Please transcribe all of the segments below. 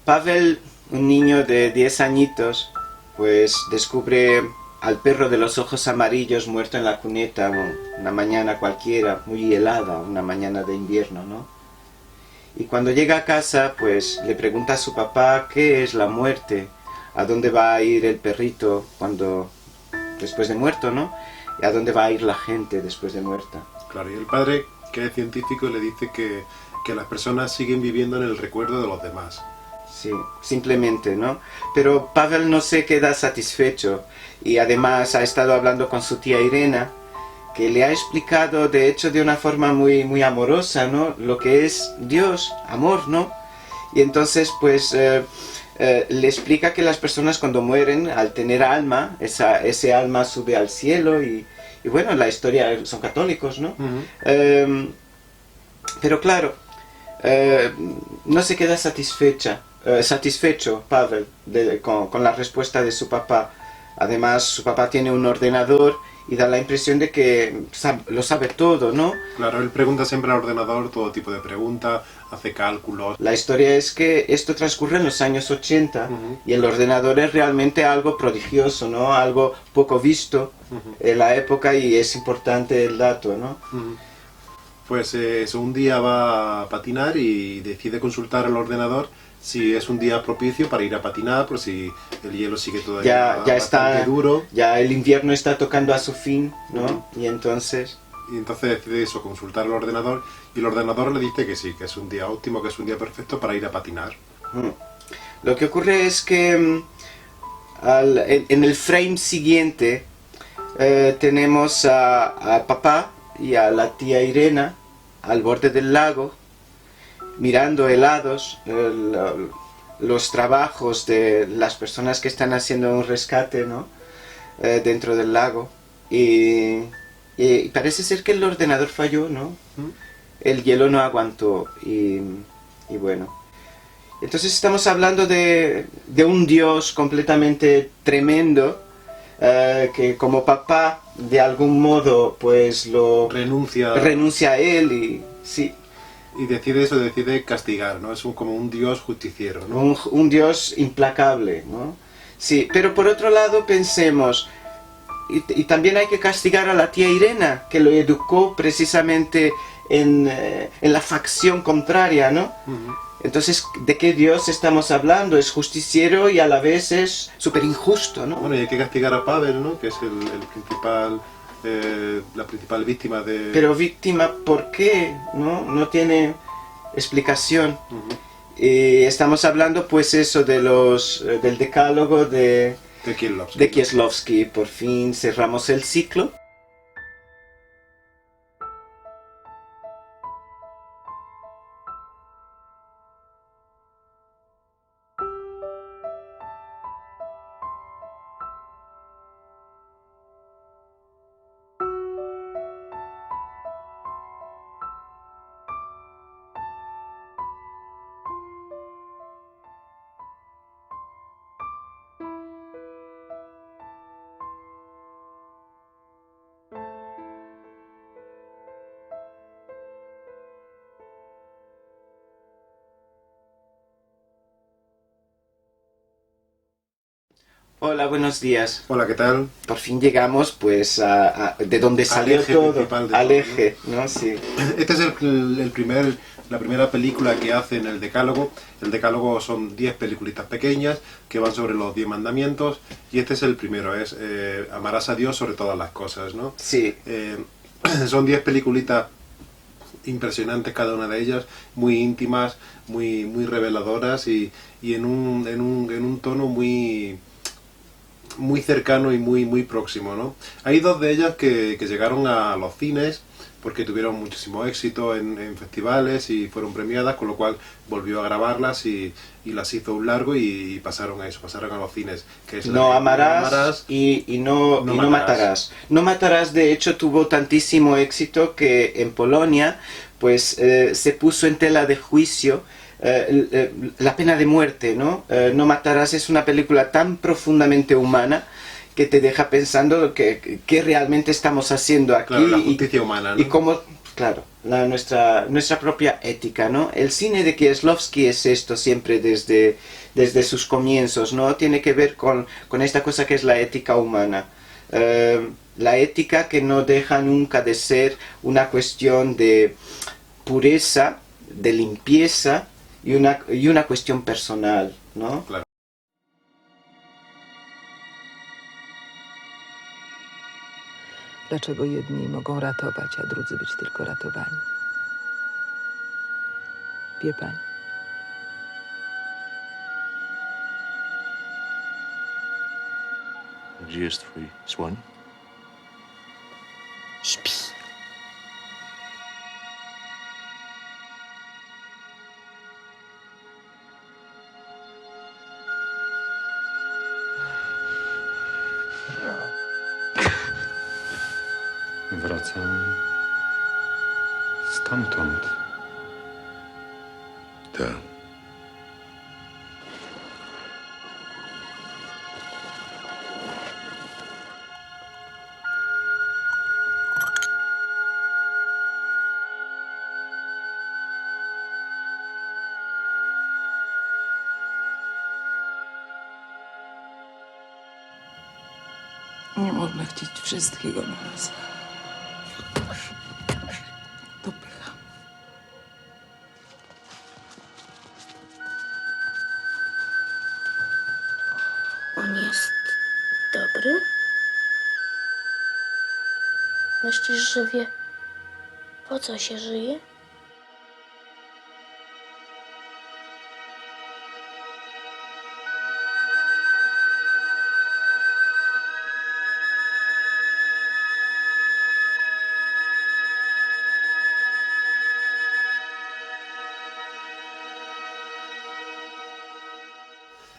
Pavel, un niño de 10 añitos, pues descubre al perro de los ojos amarillos muerto en la cuneta una mañana cualquiera, muy helada, una mañana de invierno, ¿no? Y cuando llega a casa, pues le pregunta a su papá qué es la muerte, a dónde va a ir el perrito después de muerto, ¿no? Y a dónde va a ir la gente después de muerta. Claro, y el padre, que es científico, le dice que las personas siguen viviendo en el recuerdo de los demás. Sí, simplemente, ¿no? Pero Pavel no se queda satisfecho y además ha estado hablando con su tía Irena, que le ha explicado, de hecho, de una forma muy, muy amorosa, ¿no? Lo que es Dios, amor, ¿no? Y entonces, pues, le explica que las personas cuando mueren, al tener alma, ese alma sube al cielo y bueno, la historia, son católicos, ¿no? Uh-huh. Pero claro, no se queda satisfecho Pavel con la respuesta de su papá. Además, su papá tiene un ordenador y da la impresión de que lo sabe todo, ¿no? Claro, él pregunta siempre al ordenador todo tipo de preguntas, hace cálculos. La historia es que esto transcurre en los años 80 Uh-huh. y el ordenador es realmente algo prodigioso, ¿no? Algo poco visto Uh-huh. en la época y es importante el dato, ¿no? Uh-huh. Pues eso, un día va a patinar y decide consultar al ordenador si es un día propicio para ir a patinar, por si el hielo sigue todavía Ya bastante está duro. Ya el invierno está tocando a su fin, ¿no? Uh-huh. Y entonces decide eso, consultar al ordenador, y el ordenador le dice que sí, que es un día óptimo, que es un día perfecto para ir a patinar. Lo que ocurre es que en el frame siguiente tenemos a papá y a la tía Irena al borde del lago, mirando helados los trabajos de las personas que están haciendo un rescate, ¿no? Dentro del lago. Y parece ser que el ordenador falló, ¿no? El hielo no aguantó y bueno. Entonces estamos hablando de un Dios completamente tremendo, que como papá de algún modo pues renuncia a él y sí. Y decide castigar, ¿no? Es como un Dios justiciero, ¿no? Un Dios implacable, ¿no? Sí, pero por otro lado pensemos, y también hay que castigar a la tía Irena, que lo educó precisamente en la facción contraria, ¿no? Uh-huh. Entonces, ¿de qué Dios estamos hablando? Es justiciero y a la vez es súper injusto, ¿no? Bueno, y hay que castigar a Pavel, ¿no? Que es la principal víctima de... Pero víctima, ¿por qué? No tiene explicación. Uh-huh. Estamos hablando, pues, eso del decálogo de Kieślowski. Por fin cerramos el ciclo. Hola, buenos días. Hola, ¿qué tal? Por fin llegamos, pues, de donde salió todo, al eje, ¿no? Sí. Este es la primera película que hace en el Decálogo. El Decálogo son 10 peliculitas pequeñas que van sobre los 10 mandamientos, y este es el primero, es amarás a Dios sobre todas las cosas, ¿no? Sí. Son 10 peliculitas impresionantes cada una de ellas, muy íntimas, muy, muy reveladoras y en un tono muy cercano y muy, muy próximo, ¿no? Hay dos de ellas que llegaron a los cines porque tuvieron muchísimo éxito en festivales y fueron premiadas, con lo cual volvió a grabarlas y las hizo un largo y pasaron a los cines. Que es No amarás y no matarás. No matarás, de hecho, tuvo tantísimo éxito que en Polonia pues se puso en tela de juicio la pena de muerte, ¿no? No matarás es una película tan profundamente humana que te deja pensando qué realmente estamos haciendo aquí. Claro, la justicia humana, ¿no? Y cómo Claro, nuestra propia ética, ¿no? El cine de Kieslowski es esto siempre desde sus comienzos, ¿no? Tiene que ver con esta cosa que es la ética humana. La ética que no deja nunca de ser una cuestión de pureza, de limpieza y una cuestión personal, ¿no? Claro. Dlaczego jedni mogą ratować, a drudzy być tylko ratowani? Wie pani? Gdzie jest twój słoń? Śpi. Wracam stamtąd. Tak. Nie można chcieć wszystkiego naraz. To pycha. On jest dobry? Myślisz, że wie, po co się żyje?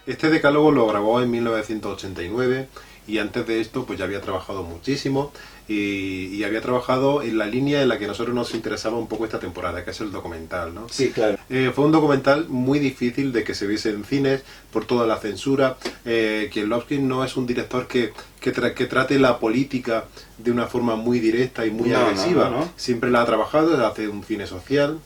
Este decálogo lo grabó en 1989 y antes de esto pues ya había trabajado muchísimo y había trabajado en la línea en la que a nosotros nos interesaba un poco esta temporada, que es el documental, ¿no? Sí, claro. Fue un documental muy difícil de que se viese en cines por toda la censura. Kieslowski no es un director que trate la política de una forma muy directa y muy agresiva. No. Siempre la ha trabajado, hace un cine social.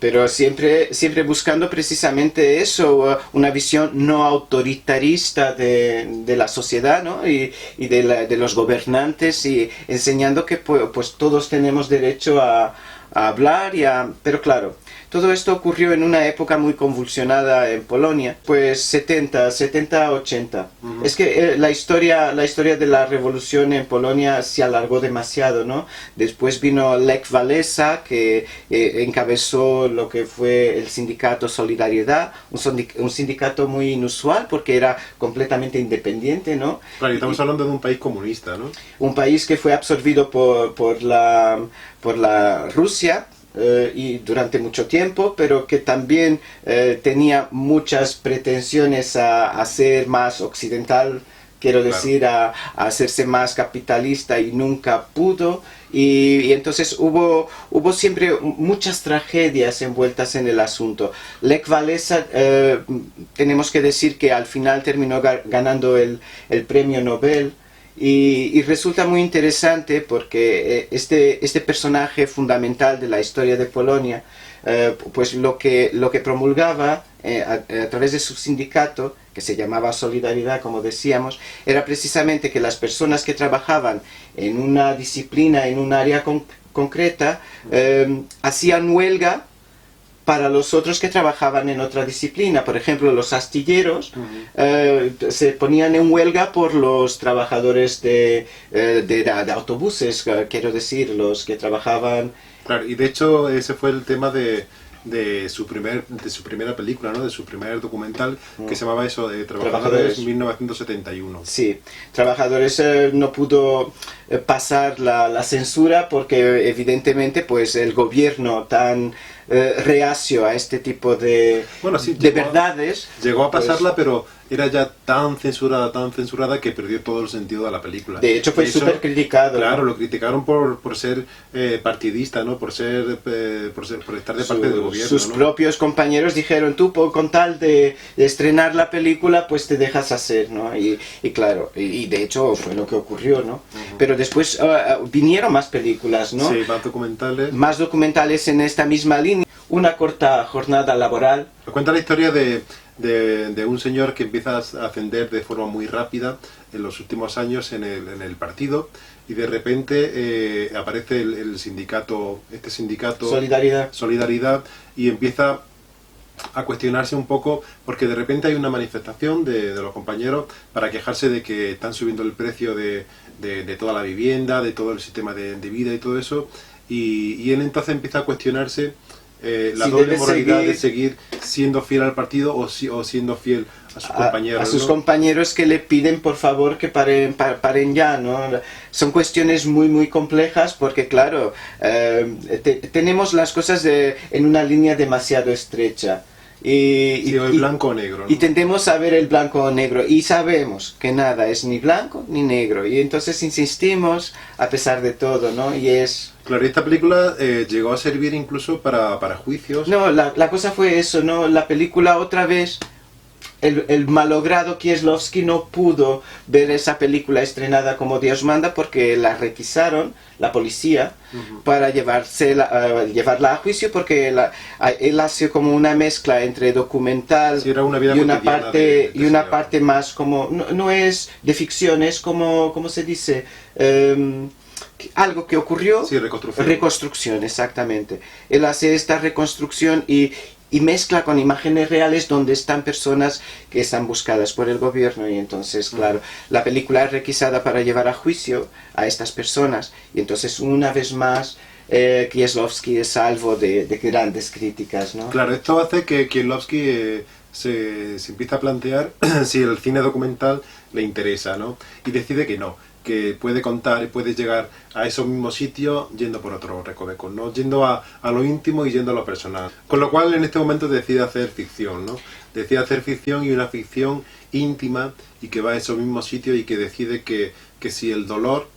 Pero siempre buscando precisamente eso, una visión no autoritarista de la sociedad, ¿no? y de los gobernantes, y enseñando que pues todos tenemos derecho a hablar pero claro, todo esto ocurrió en una época muy convulsionada en Polonia, pues 70, 80. Uh-huh. Es que la historia de la revolución en Polonia se alargó demasiado, ¿no? Después vino Lech Walesa, que encabezó lo que fue el sindicato Solidaridad, un sindicato muy inusual porque era completamente independiente, ¿no? Claro, y estamos hablando de un país comunista, ¿no? Un país que fue absorbido por la Rusia, y durante mucho tiempo, pero que también tenía muchas pretensiones a ser más occidental, quiero decir, a hacerse más capitalista, y nunca pudo, y entonces hubo siempre muchas tragedias envueltas en el asunto. Lech Walesa, tenemos que decir que al final terminó ganando el premio Nobel. Y resulta muy interesante porque este personaje fundamental de la historia de Polonia, pues lo que promulgaba a través de su sindicato, que se llamaba Solidaridad, como decíamos, era precisamente que las personas que trabajaban en una disciplina, en un área concreta, hacían huelga para los otros que trabajaban en otra disciplina. Por ejemplo, los astilleros se ponían en huelga por los trabajadores de autobuses, quiero decir, los que trabajaban... Claro, y de hecho ese fue el tema de su primera película, ¿no? De su primer documental, que se llamaba eso, de Trabajadores 1971. Sí, Trabajadores no pudo pasar la censura porque evidentemente pues el gobierno tan reacio a este tipo de, Bueno, sí, de llegó a- verdades. Llegó a pues, pasarla, pero era ya tan censurada que perdió todo el sentido de la película. de hecho fue Y eso, súper criticado. Claro, ¿no? lo criticaron por ser partidista, ¿no? Por estar de parte del gobierno, Sus ¿no? propios compañeros dijeron, tú con tal de estrenar la película, pues te dejas hacer, ¿no? Y claro, y de hecho fue lo que ocurrió, ¿no? Pero después vinieron más películas, ¿no? Sí, más documentales. Más documentales en esta misma línea. Una corta jornada laboral. Nos cuenta la historia de un señor que empieza a ascender de forma muy rápida en los últimos años en el partido, y de repente aparece el sindicato, este sindicato Solidaridad. y empieza a cuestionarse un poco porque de repente hay una manifestación de los compañeros para quejarse de que están subiendo el precio de toda la vivienda, de todo el sistema de vida y todo eso, y él entonces empieza a cuestionarse la Si doble debe moralidad de seguir siendo fiel al partido o siendo fiel a sus compañeros. A sus ¿no? compañeros que le piden por favor que paren ya, ¿no? Son cuestiones muy complejas porque claro, tenemos las cosas en una línea demasiado estrecha. Sí, o el blanco o negro, ¿no? Y tendemos a ver el blanco o negro y sabemos que nada es ni blanco ni negro y entonces insistimos a pesar de todo, ¿no? Y es... Claro, y esta película llegó a servir incluso para juicios. No, la cosa fue eso, ¿no? La película otra vez, el malogrado Kieslowski no pudo ver esa película estrenada como Dios manda porque la requisaron, la policía, para llevarla a juicio porque él hace como una mezcla entre documental Sí, era una vida y una cotidiana parte de y una señor. parte más como... No es de ficción, es como, ¿cómo se dice? Algo que ocurrió. Sí, reconstrucción. Reconstrucción, exactamente. Él hace esta reconstrucción y mezcla con imágenes reales donde están personas que están buscadas por el gobierno y entonces, claro, la película es requisada para llevar a juicio a estas personas y entonces una vez más Kieslowski es salvo de grandes críticas, ¿no? Claro, esto hace que Kieslowski se empieza a plantear si el cine documental le interesa, ¿no? Y decide que no, que puede contar y puede llegar a esos mismos sitios yendo por otros recovecos, ¿no? Yendo a lo íntimo y yendo a lo personal. Con lo cual en este momento decide hacer ficción, ¿no? Decide hacer ficción y una ficción íntima y que va a esos mismos sitios y que decide que si el dolor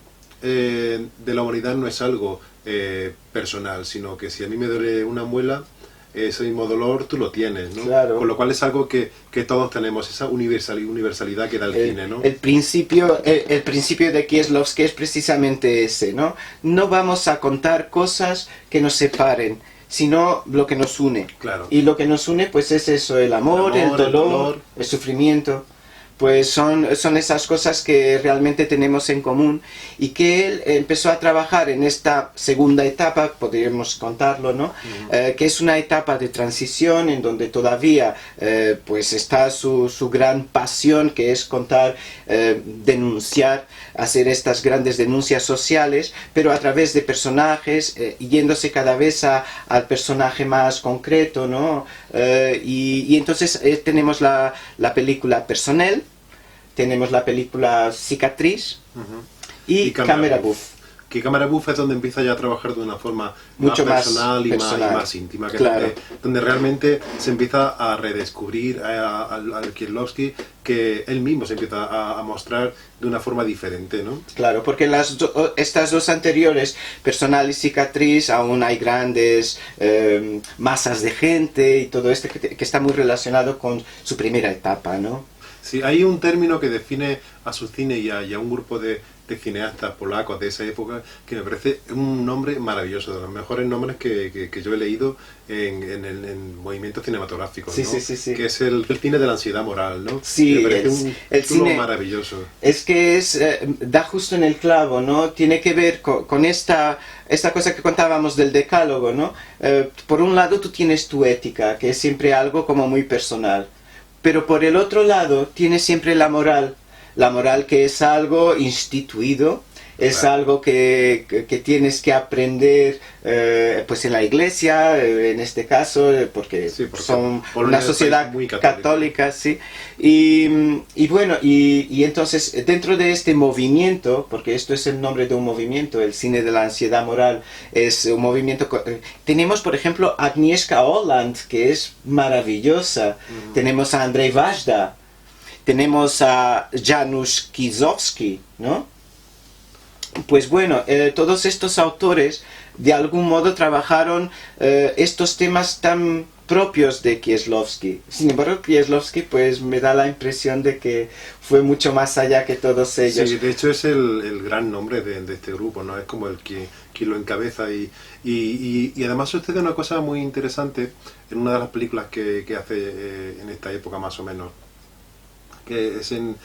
de la humanidad no es algo personal, sino que si a mí me duele una muela, ese mismo dolor tú lo tienes, ¿no? Claro. Con lo cual es algo que todos tenemos, esa universalidad que da el cine, ¿no? El principio de Kieslowski es precisamente ese, ¿no? No vamos a contar cosas que nos separen, sino lo que nos une. Claro. Y lo que nos une pues es eso, el amor, el dolor, el sufrimiento. Pues son esas cosas que realmente tenemos en común y que él empezó a trabajar en esta segunda etapa, podríamos contarlo, ¿no? Que es una etapa de transición en donde todavía pues está su gran pasión, que es contar, denunciar, hacer estas grandes denuncias sociales, pero a través de personajes, yéndose cada vez al personaje más concreto, ¿no? Y entonces tenemos la película Personnel, tenemos la película Cicatriz y Camera Buff. Que Camera Buff es donde empieza ya a trabajar de una forma Mucho más más personal, y personal. más íntima, que Claro. es donde realmente se empieza a redescubrir al Kieslowski, que él mismo se empieza a mostrar de una forma diferente, ¿no? Claro, porque estas dos anteriores, Personal y Cicatriz, aún hay grandes masas de gente y todo esto que está muy relacionado con su primera etapa, ¿no? Sí, hay un término que define a su cine y a un grupo de cineastas polacos de esa época que me parece un nombre maravilloso, de los mejores nombres que yo he leído en movimientos cinematográficos, Sí, ¿no? sí. Que es el cine de la ansiedad moral, ¿no? Sí, me parece un el título cine maravilloso. es que da justo en el clavo, ¿no? Tiene que ver con esta cosa que contábamos del decálogo, ¿no? Por un lado tú tienes tu ética, que es siempre algo como muy personal, pero por el otro lado tienes siempre la moral que es algo instituido, es Claro. algo que tienes que aprender pues en la iglesia, en este caso, porque, Sí, porque son Polonia una es un sociedad país muy católico. católica, sí. Y bueno, y entonces dentro de este movimiento, porque esto es el nombre de un movimiento, el cine de la ansiedad moral, es un movimiento... tenemos, por ejemplo, Agnieszka Holland, que es maravillosa. Tenemos a Andrzej Wajda. Tenemos a Janusz Kizowski, ¿no? Pues bueno, todos estos autores de algún modo trabajaron estos temas tan propios de Kieślowski. Sin embargo, Kieślowski pues me da la impresión de que fue mucho más allá que todos ellos. Sí, de hecho es el gran nombre de este grupo, ¿no? Es como el que lo encabeza y además sucede una cosa muy interesante en una de las películas que hace en esta época más o menos, que es en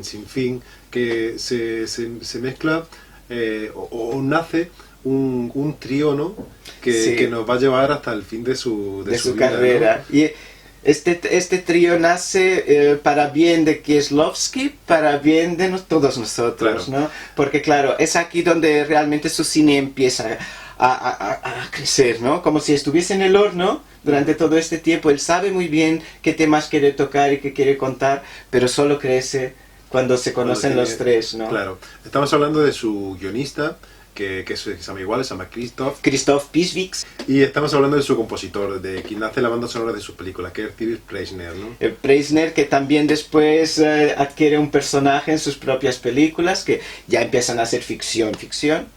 Sin Fin, que se mezcla o nace un trío, ¿no? Sí. Que nos va a llevar hasta el fin de su vida, carrera. ¿no? Y este trío nace para bien de Kieślowski, para bien de todos nosotros, Claro. ¿no? Porque claro, es aquí donde realmente su cine empieza a crecer, ¿no? Como si estuviese en el horno durante todo este tiempo. Él sabe muy bien qué temas quiere tocar y qué quiere contar, pero solo crece cuando se conocen Cuando los tiene- tres, ¿no? Claro. Estamos hablando de su guionista, que se llama igual, se llama Christoph Pisvix. y estamos hablando de su compositor, de quien hace la banda sonora de sus películas, que es Cyril Preisner, ¿no? Preisner, que también después adquiere un personaje en sus propias películas, que ya empiezan a ser ficción,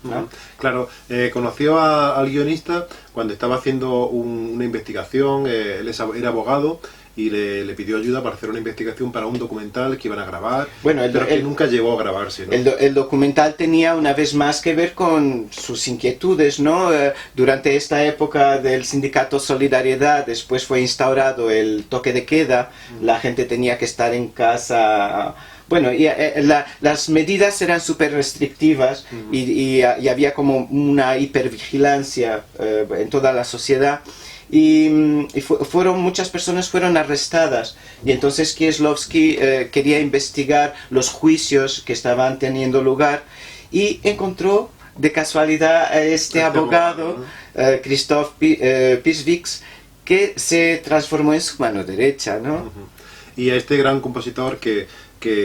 ¿no? Claro, conoció al guionista cuando estaba haciendo una investigación, él era abogado y le pidió ayuda para hacer una investigación para un documental que iban a grabar, Bueno, pero que nunca llegó a grabarse, ¿no? El documental tenía una vez más que ver con sus inquietudes, ¿no? Durante esta época del sindicato Solidariedad, después fue instaurado el toque de queda, la gente tenía que estar en casa. Bueno, y las medidas eran súper restrictivas y había como una hipervigilancia en toda la sociedad. Muchas personas fueron arrestadas y entonces Kieślowski quería investigar los juicios que estaban teniendo lugar y encontró de casualidad a este abogado, Christoph Pisvix, que se transformó en su mano derecha, ¿no? Y a este gran compositor que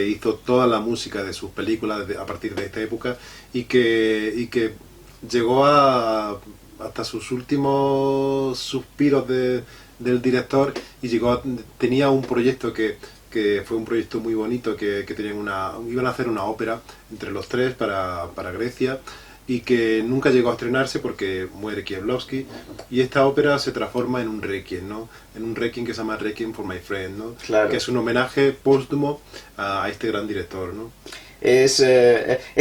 hizo toda la música de sus películas a partir de esta época y que llegó hasta sus últimos suspiros del director y tenía un proyecto que fue un proyecto muy bonito, que iban a hacer una ópera entre los tres para Grecia y que nunca llegó a estrenarse porque muere Kieślowski y esta ópera se transforma en un requiem, ¿no? En un requiem que se llama Requiem for My Friend, ¿no? Claro. Que es un homenaje póstumo a este gran director, ¿no? Es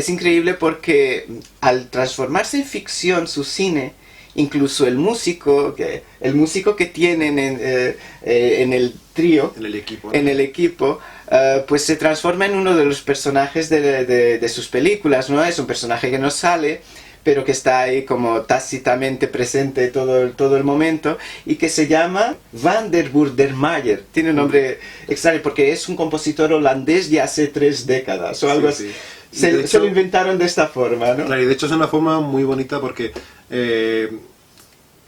increíble porque al transformarse en ficción su cine, incluso el músico que tienen en el trío, En el equipo. pues se transforma en uno de los personajes de sus películas, ¿no? Es un personaje que no sale, pero que está ahí como tácitamente presente todo el momento, y que se llama Van der Burdermayer. Tiene un nombre extraño porque es un compositor holandés de hace 3 décadas o algo así. Sí. Se lo inventaron de esta forma, ¿no? Claro, y de hecho es una forma muy bonita porque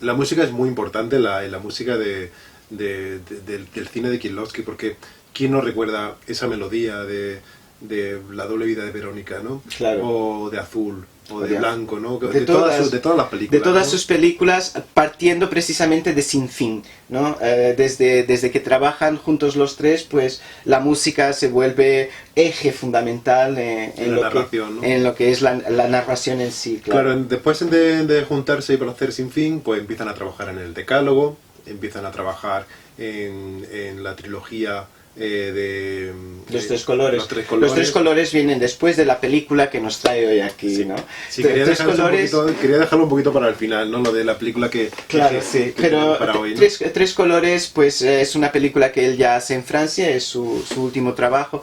la música es muy importante, la música del cine de Kieślowski, porque ¿quién no recuerda esa melodía de La doble vida de Verónica, ¿no? Claro. O de Azul, o de Blanco, ¿no? De todas las películas. De todas ¿no? sus películas, partiendo precisamente de Sin Fin, ¿no? Desde que trabajan juntos los tres, pues la música se vuelve eje fundamental en la narración, ¿no? en lo que es la narración en sí. Claro, después de juntarse para hacer Sin Fin, pues empiezan a trabajar en el Decálogo, empiezan a trabajar en la trilogía Los tres colores. Los tres colores. Los tres colores vienen después de la película que nos trae hoy aquí, Sí. ¿no? Sí, quería Tres dejarlo colores. quería dejarlo un poquito para el final, ¿no? Lo de la película Claro, que sí, que pero tenemos para hoy, ¿no? tres colores, pues es una película que él ya hace en Francia, es su último trabajo.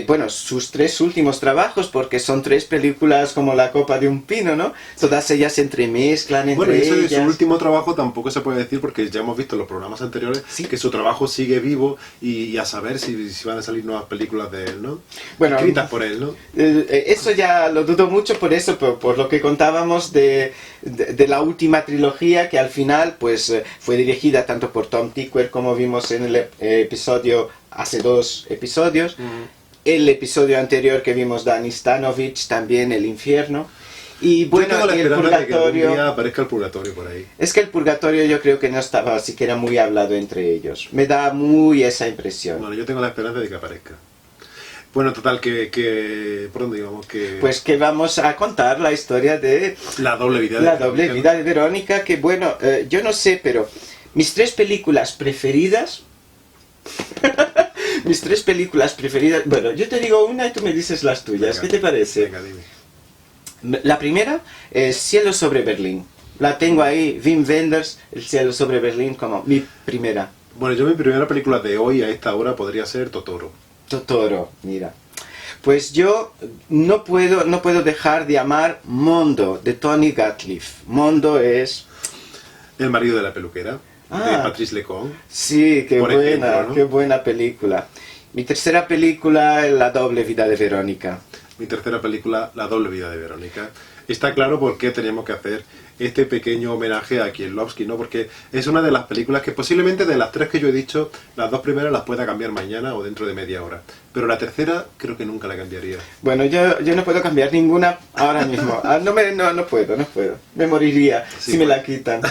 Bueno, sus 3 últimos trabajos, porque son 3 películas como La copa de un pino, ¿no? Todas ellas se entremezclan entre Bueno, y eso de su ellas. último trabajo tampoco se puede decir porque ya hemos visto en los programas anteriores Sí. que su trabajo sigue vivo y a saber ver si van a salir nuevas películas de él, ¿no? Bueno, escritas por él, ¿no? Eso ya lo dudo mucho por eso, por lo que contábamos de la última trilogía, que al final pues fue dirigida tanto por Tom Tykwer, como vimos en el episodio, hace 2 episodios, el episodio anterior que vimos Danny Stanovich, también El Infierno. Y bueno, yo tengo la y el esperanza de que algún Purgatorio, día aparezca el Purgatorio por ahí. es que el Purgatorio yo creo que no estaba siquiera muy hablado entre ellos. Me da muy esa impresión. Bueno, yo tengo la esperanza de que aparezca. Bueno, total, ¿por dónde íbamos? Pues que vamos a contar la historia de La doble vida de la Verónica, doble ¿no? vida de Verónica, que bueno, yo no sé, pero mis 3 películas preferidas... mis 3 películas preferidas... Bueno, yo te digo una y tú me dices las tuyas. Venga, ¿Qué te parece? Venga, dime. La primera es Cielo sobre Berlín. La tengo ahí, Wim Wenders, El cielo sobre Berlín, como mi primera. Bueno, yo mi primera película de hoy a esta hora podría ser Totoro. Totoro, mira. Pues yo no puedo dejar de amar Mondo, de Tony Gatliff. Mondo es... El marido de la peluquera, de Ah. Patrice Lecomte. Sí, qué Por buena, ejemplo, ¿no? qué buena película. Mi tercera película es La doble vida de Verónica. Mi tercera película, La doble vida de Verónica. Está claro por qué teníamos que hacer este pequeño homenaje a Kieslowski, ¿no? Porque es una de las películas que posiblemente de las 3 que yo he dicho, las 2 primeras las pueda cambiar mañana o dentro de media hora. Pero la tercera creo que nunca la cambiaría. Bueno, yo no puedo cambiar ninguna ahora mismo. No puedo. Me moriría Sí, si me pues. la quitan.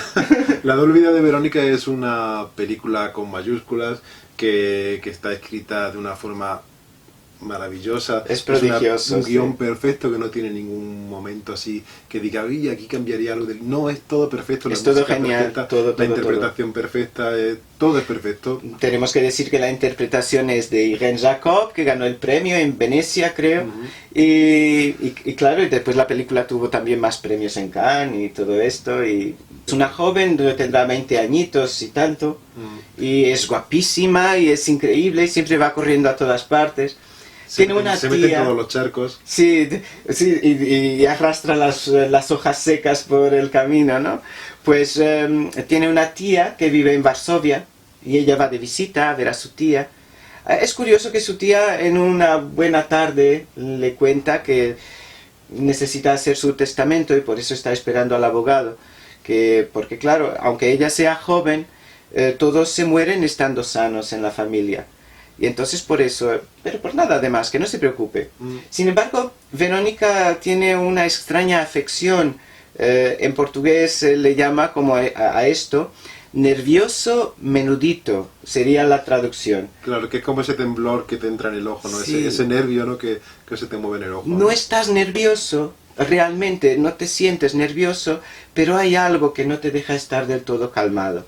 La doble vida de Verónica es una película con mayúsculas que está escrita de una forma maravillosa. Es prodigioso, Un sí. guión perfecto que no tiene ningún momento así que diga, oye, aquí cambiaría algo. No, es todo perfecto. Es la todo música genial, perfecta, todo, la interpretación perfecta, todo es perfecto. Tenemos que decir que la interpretación es de Irene Jacob, que ganó el premio en Venecia, creo. Y claro, y después la película tuvo también más premios en Cannes y todo esto. Y es una joven, tendrá 20 añitos y tanto. Y es guapísima y es increíble y siempre va corriendo a todas partes. Tiene una se mete en tía... todos los charcos. Sí, sí, y arrastra las hojas secas por el camino, ¿no? Pues tiene una tía que vive en Varsovia y ella va de visita a ver a su tía. Es curioso que su tía en una buena tarde le cuenta que necesita hacer su testamento y por eso está esperando al abogado. Porque claro, aunque ella sea joven, todos se mueren estando sanos en la familia. Y entonces por eso, pero por nada además, que no se preocupe. Sin embargo, Verónica tiene una extraña afección. En portugués se le llama como a esto, nervioso menudito, sería la traducción. Claro, que es como ese temblor que te entra en el ojo, ¿no? Sí. Ese nervio, ¿no? Que se te mueve en el ojo. No estás nervioso, realmente no te sientes nervioso, pero hay algo que no te deja estar del todo calmado.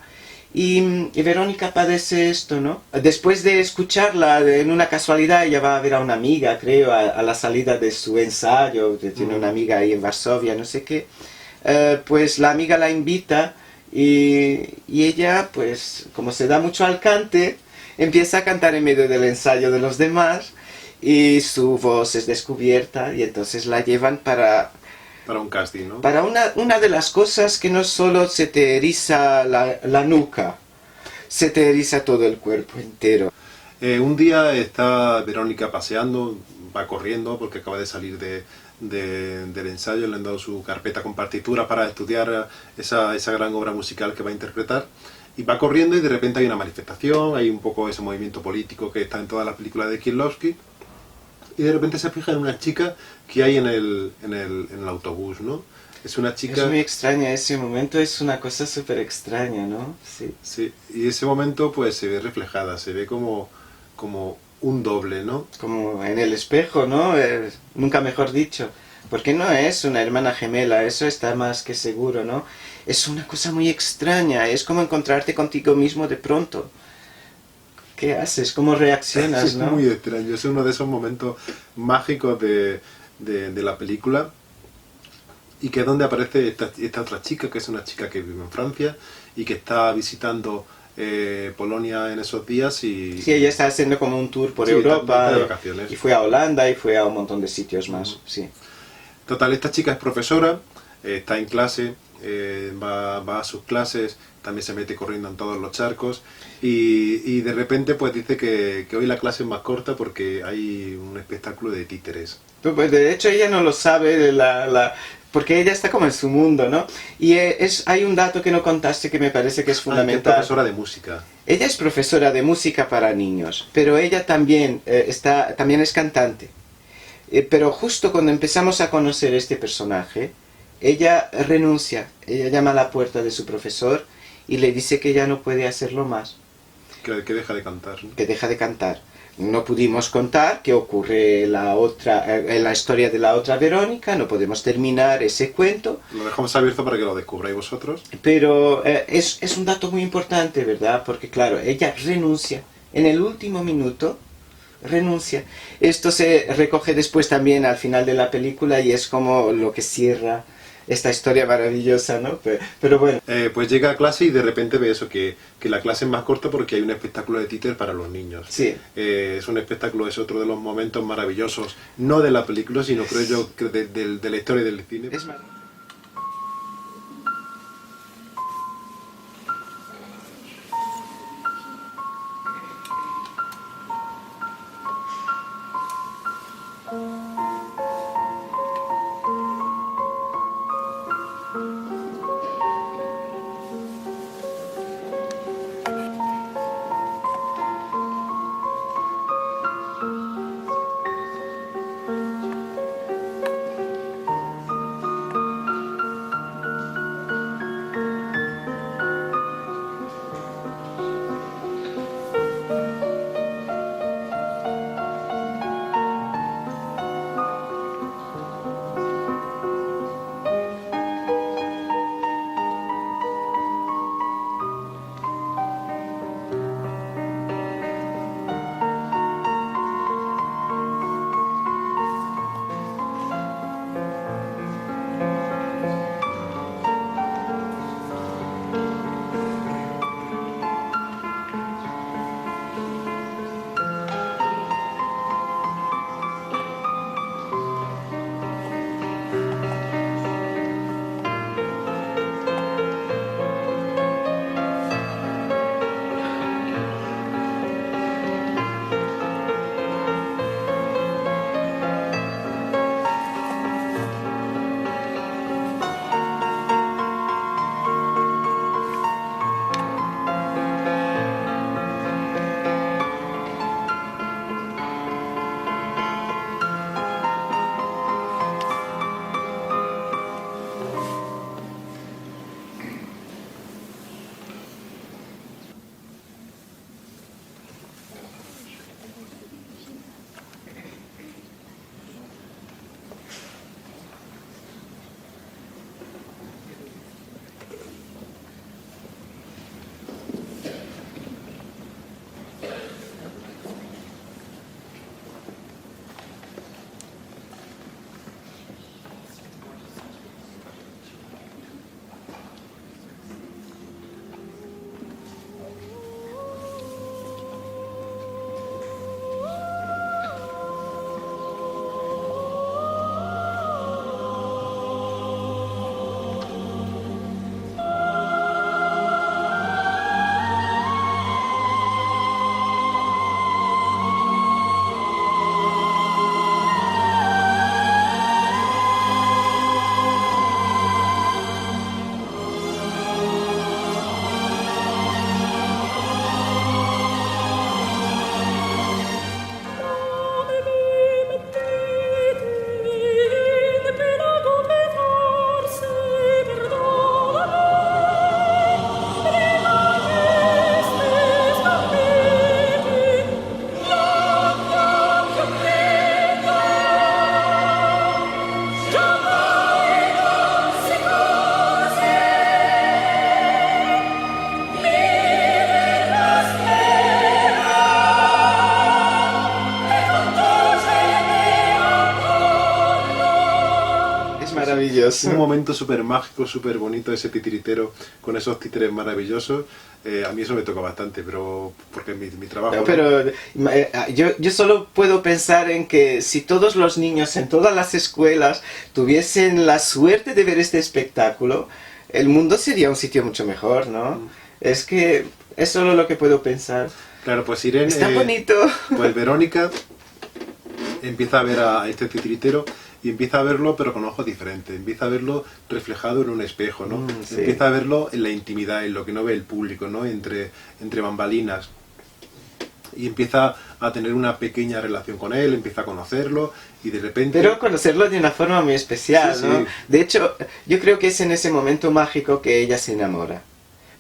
Y Verónica padece esto, ¿no? Después de escucharla, en una casualidad, ella va a ver a una amiga, creo, a la salida de su ensayo, que tiene una amiga ahí en Varsovia, no sé qué. Pues la amiga la invita y ella, pues, como se da mucho al cante, empieza a cantar en medio del ensayo de los demás y su voz es descubierta y entonces la llevan para Para un casting, ¿no? Para una de las cosas que no solo se te eriza la nuca, se te eriza todo el cuerpo entero. Un día está Verónica paseando, va corriendo porque acaba de salir del ensayo, le han dado su carpeta con partitura para estudiar esa gran obra musical que va a interpretar. Y va corriendo y de repente hay una manifestación, hay un poco ese movimiento político que está en todas las películas de Kieslowski. Y de repente se fija en una chica que hay en el autobús, ¿no? Es una chica... Es muy extraña, ese momento es una cosa súper extraña, ¿no? Sí. Sí, y ese momento pues se ve reflejada, se ve como un doble, ¿no? Como en el espejo, ¿no? Nunca mejor dicho. Porque no es una hermana gemela, eso está más que seguro, ¿no? Es una cosa muy extraña, es como encontrarte contigo mismo de pronto. ¿Qué haces? ¿Cómo reaccionas, Es no? muy extraño, es uno de esos momentos mágicos de la película y que es donde aparece esta otra chica, que es una chica que vive en Francia y que está visitando Polonia en esos días y... Sí, ella está haciendo como un tour por Sí, Europa está de vacaciones. y fue a Holanda y fue a un montón de sitios más, sí. Total, esta chica es profesora, está en clase, va a sus clases también se mete corriendo en todos los charcos y de repente pues dice que hoy la clase es más corta porque hay un espectáculo de títeres. Pues de hecho ella no lo sabe, porque ella está como en su mundo, ¿no? Y hay un dato que no contaste que me parece que es Que es fundamental. profesora de música. Ella es profesora de música para niños, pero ella también, también es cantante. Pero justo cuando empezamos a conocer este personaje, ella renuncia, ella llama a la puerta de su profesor y le dice que ya no puede hacerlo más, Que deja de cantar, ¿no? que deja de cantar. No pudimos contar qué ocurre en la historia de la otra Verónica, no podemos terminar ese cuento, Lo dejamos abierto para que lo descubráis vosotros. pero es un dato muy importante, ¿verdad? Porque claro, ella renuncia en el último minuto, renuncia. Esto se recoge después también al final de la película y es como lo que cierra esta historia maravillosa, ¿no? Pero bueno. Pues llega a clase y de repente ve eso, que la clase es más corta porque hay un espectáculo de títer para los niños. Sí. Es un espectáculo, es otro de los momentos maravillosos, no de la película, sino creo yo que de la historia del cine. Es mar- maravilloso. Un momento súper mágico, súper bonito, ese titiritero con esos títeres maravillosos. A mí eso me toca bastante, pero porque mi trabajo... No, pero yo solo puedo pensar en que si todos los niños en todas las escuelas tuviesen la suerte de ver este espectáculo, el mundo sería un sitio mucho mejor, ¿no? Es que es solo lo que puedo pensar. Claro, pues Irene... Está bonito. Pues Verónica empieza a ver a este titiritero y empieza a verlo pero con ojos diferentes, empieza a verlo reflejado en un espejo, ¿no? Sí. Empieza a verlo en la intimidad, en lo que no ve el público, ¿no? Entre bambalinas. Y empieza a tener una pequeña relación con él, empieza a conocerlo y de repente... Pero conocerlo de una forma muy especial, Sí, ¿no? sí. De hecho, yo creo que es en ese momento mágico que ella se enamora.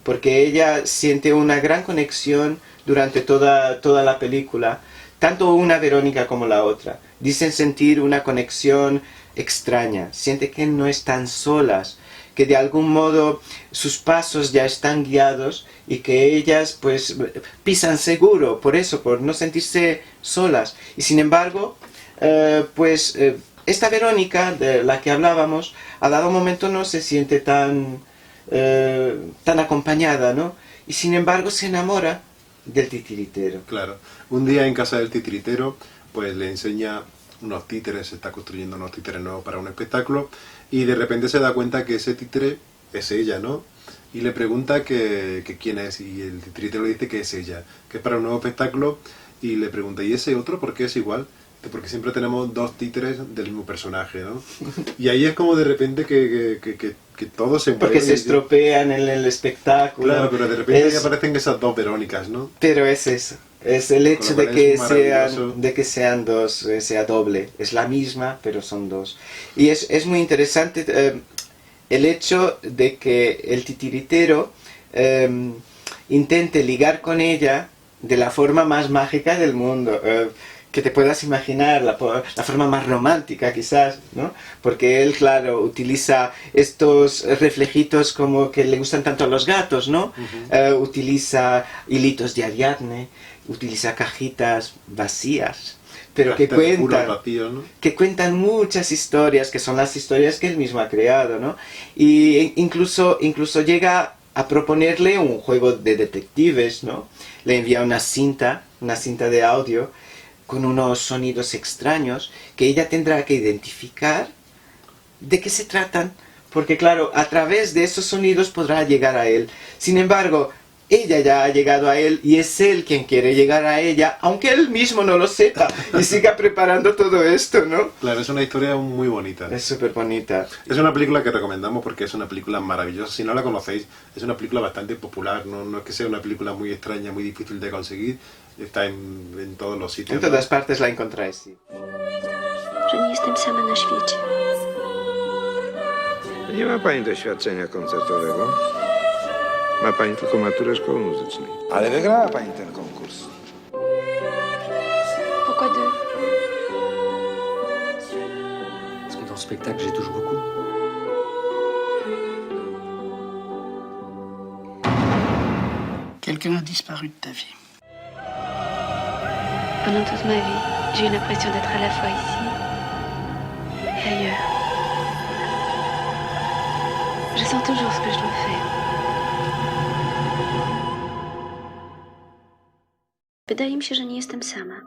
Porque ella siente una gran conexión durante toda la película. Tanto una Verónica como la otra. Dicen sentir una conexión extraña. Siente que no están solas. Que de algún modo sus pasos ya están guiados y que ellas pues pisan seguro por eso, por no sentirse solas. Y sin embargo, esta Verónica de la que hablábamos, a dado momento no se siente tan acompañada, ¿no? Y sin embargo se enamora del titiritero. Claro. Un día en casa del titiritero, pues le enseña unos títeres, se está construyendo unos títeres nuevos para un espectáculo y de repente se da cuenta que ese títere es ella, ¿no? Y le pregunta que quién es y el titiritero le dice que es ella, que es para un nuevo espectáculo y le pregunta, ¿y ese otro por qué es igual? Porque siempre tenemos dos títeres del mismo personaje, ¿no? Y ahí es como de repente que todo se mueve. Porque se estropean en el espectáculo. Claro, pero de repente ahí aparecen esas dos Verónicas, ¿no? Pero es eso. Es el hecho Con lo de cual que, es maravilloso. de que sean dos, sea doble. Es la misma, pero son dos. Y es muy interesante el hecho de que el titiritero intente ligar con ella de la forma más mágica del mundo. Que te puedas imaginar, la forma más romántica quizás, ¿no? Porque él, claro, utiliza estos reflejitos como que le gustan tanto a los gatos, ¿no? Utiliza hilitos de Ariadne, utiliza cajitas vacías, pero Cajitas de puros vacíos, ¿no? que cuentan muchas historias, que son las historias que él mismo ha creado, ¿no? Y incluso llega a proponerle un juego de detectives, ¿no? Le envía una cinta de audio, con unos sonidos extraños que ella tendrá que identificar de qué se tratan, porque claro, a través de esos sonidos podrá llegar a él. Sin embargo, ella ya ha llegado a él y es él quien quiere llegar a ella, aunque él mismo no lo sepa y siga preparando todo esto, ¿no? Claro, es una historia muy bonita. Es súper bonita. Es una película que recomendamos porque es una película maravillosa. Si no la conocéis, es una película bastante popular. No es que sea una película muy extraña, muy difícil de conseguir. Está en todos los sitios. En todas partes la encontráis, sí. Że nie jestem sama na świecie. Nie ma pani doświadczenia koncertowego. Ma pani tylko maturę szkoły muzycznej. Ale wygrała pani ten konkurs. Pourquoi deux? Parce que dans le spectacle, j'ai touche beaucoup. Quelqu'un a disparu de ta vie. Pendant toute ma vie, j'ai eu l'impression d'être à la fois ici et ailleurs. Je sens toujours ce que je dois faire. Wydaje mi się, że nie jestem sama.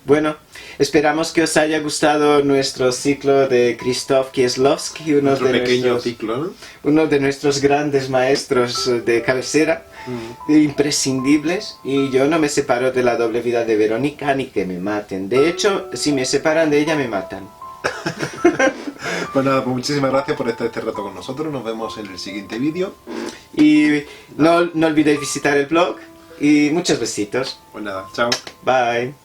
Bueno, esperamos que os haya gustado nuestro ciclo de Krzysztof Kieslowski, Nuestro pequeño ciclo, ¿no? uno de nuestros grandes maestros de cabecera, imprescindibles, y yo no me separo de la doble vida de Verónica ni que me maten. De hecho, si me separan de ella, me matan. Pues nada, pues muchísimas gracias por estar este rato con nosotros. Nos vemos en el siguiente vídeo. Y no olvidéis visitar el blog y muchos besitos. Pues nada, chao. Bye.